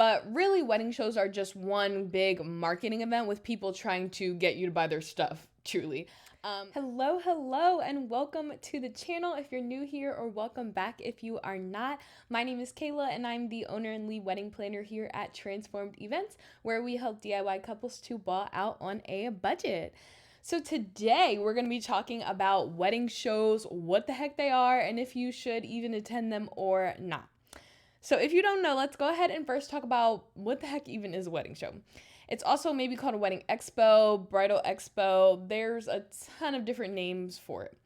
But really, wedding shows are just one big marketing event with people trying to get you to buy their stuff, truly. Hello, and welcome to the channel if you're new here, or welcome back if you are not. My name is Kayla, and I'm the owner and lead wedding planner here at Transformed Events, where we help DIY couples to ball out on a budget. So today we're going to be talking about wedding shows, what the heck they are, and if you should even attend them or not. So if you don't know, let's go ahead and first talk about what the heck even is a wedding show. It's also maybe called a wedding expo, bridal expo. There's a ton of different names for it.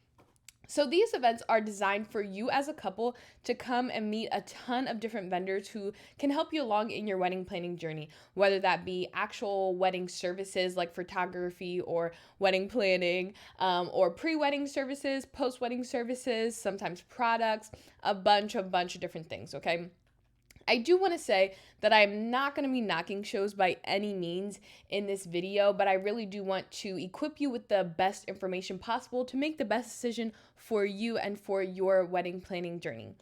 So these events are designed for you as a couple to come and meet a ton of different vendors who can help you along in your wedding planning journey, whether that be actual wedding services like photography or wedding planning, or pre-wedding services, post-wedding services, sometimes products, a bunch of different things, okay? I do want to say that I'm not going to be knocking shows by any means in this video, but I really do want to equip you with the best information possible to make the best decision for you and for your wedding planning journey.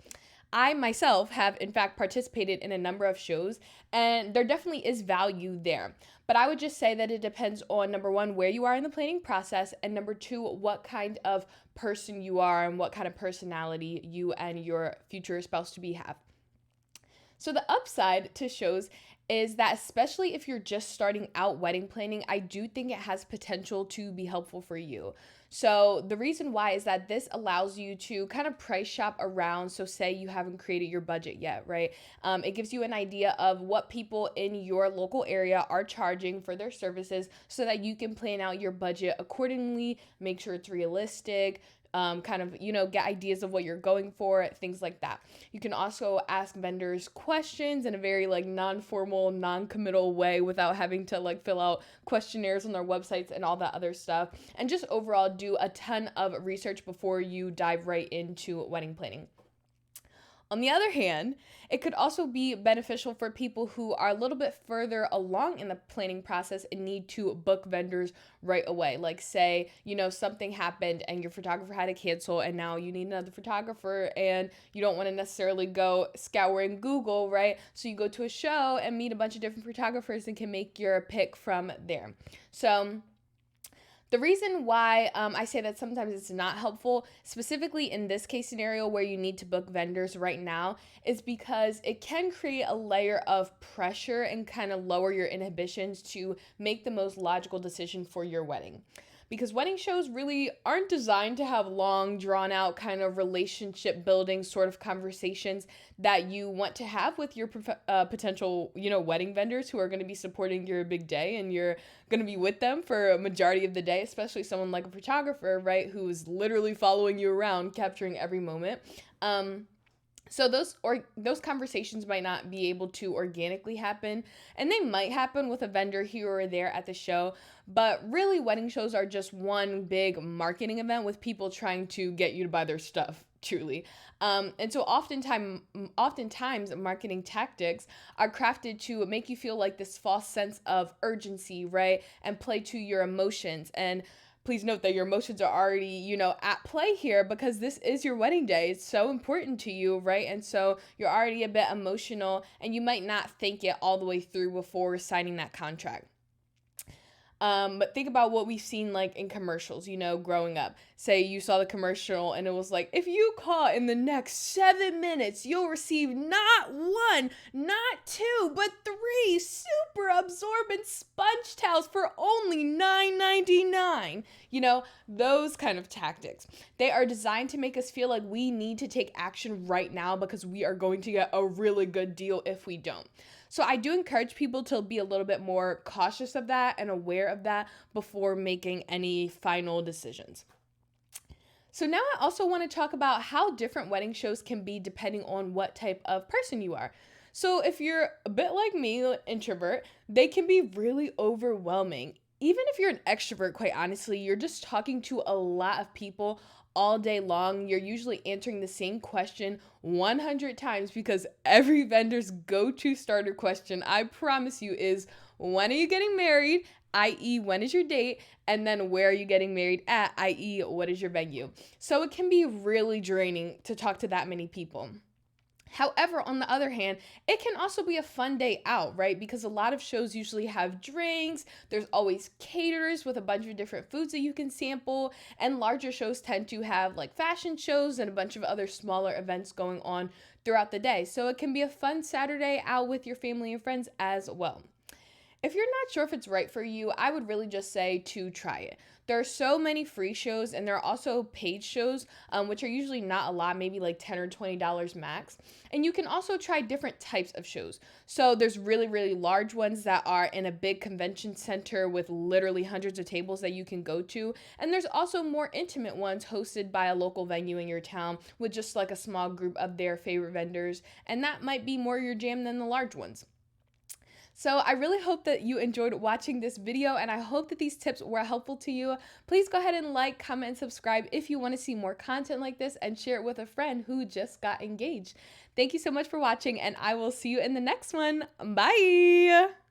I myself have in fact participated in a number of shows, and there definitely is value there. But I would just say that it depends on, number one, where you are in the planning process, and number two, what kind of person you are and what kind of personality you and your future spouse-to-be have. So the upside to shows is that, especially if you're just starting out wedding planning, I do think it has potential to be helpful for you. So the reason why is that this allows you to kind of price shop around. So say you haven't created your budget yet, right? It gives you an idea of what people in your local area are charging for their services so that you can plan out your budget accordingly, make sure it's realistic, get ideas of what you're going for, things like that. You can also ask vendors questions in a very non-formal, non-committal way without having to fill out questionnaires on their websites and all that other stuff. And just overall do a ton of research before you dive right into wedding planning. On the other hand, it could also be beneficial for people who are a little bit further along in the planning process and need to book vendors right away. Like say, something happened and your photographer had to cancel and now you need another photographer and you don't want to necessarily go scouring Google, right? So you go to a show and meet a bunch of different photographers and can make your pick from there. So the reason why I say that sometimes it's not helpful, specifically in this case scenario where you need to book vendors right now, is because it can create a layer of pressure and kind of lower your inhibitions to make the most logical decision for your wedding. Because wedding shows really aren't designed to have long, drawn-out kind of relationship-building sort of conversations that you want to have with your potential, wedding vendors who are going to be supporting your big day, and you're going to be with them for a majority of the day, especially someone like a photographer, right, who's literally following you around, capturing every moment. So those conversations might not be able to organically happen, and they might happen with a vendor here or there at the show, but really wedding shows are just one big marketing event with people trying to get you to buy their stuff, truly. And so oftentimes marketing tactics are crafted to make you feel like this false sense of urgency, right, and play to your emotions. And please note that your emotions are already, at play here because this is your wedding day. It's so important to you, right? And so you're already a bit emotional and you might not think it all the way through before signing that contract. But think about what we've seen in commercials, growing up. Say you saw the commercial and it was like, if you call in the next 7 minutes, you'll receive not one, not two, but 3 super absorbent sponge towels for only $9.99. Those kind of tactics. They are designed to make us feel like we need to take action right now because we are going to get a really good deal if we don't. So I do encourage people to be a little bit more cautious of that and aware of that before making any final decisions. So now I also want to talk about how different wedding shows can be depending on what type of person you are. So if you're a bit like me, an introvert, they can be really overwhelming. Even if you're an extrovert, quite honestly, you're just talking to a lot of people all day long. You're usually answering the same question 100 times because every vendor's go-to starter question, I promise you, is when are you getting married, i.e. when is your date, and then where are you getting married at, i.e. what is your venue. So it can be really draining to talk to that many people. However, on the other hand, it can also be a fun day out, right? Because a lot of shows usually have drinks, there's always caterers with a bunch of different foods that you can sample, and larger shows tend to have like fashion shows and a bunch of other smaller events going on throughout the day. So it can be a fun Saturday out with your family and friends as well. If you're not sure if it's right for you, I would really just say to try it. There are so many free shows, and there are also paid shows, which are usually not a lot, maybe like $10 or $20 max. And you can also try different types of shows. So there's really, really large ones that are in a big convention center with literally hundreds of tables that you can go to. And there's also more intimate ones hosted by a local venue in your town with just like a small group of their favorite vendors. And that might be more your jam than the large ones. So I really hope that you enjoyed watching this video, and I hope that these tips were helpful to you. Please go ahead and like, comment, and subscribe if you want to see more content like this, and share it with a friend who just got engaged. Thank you so much for watching, and I will see you in the next one. Bye!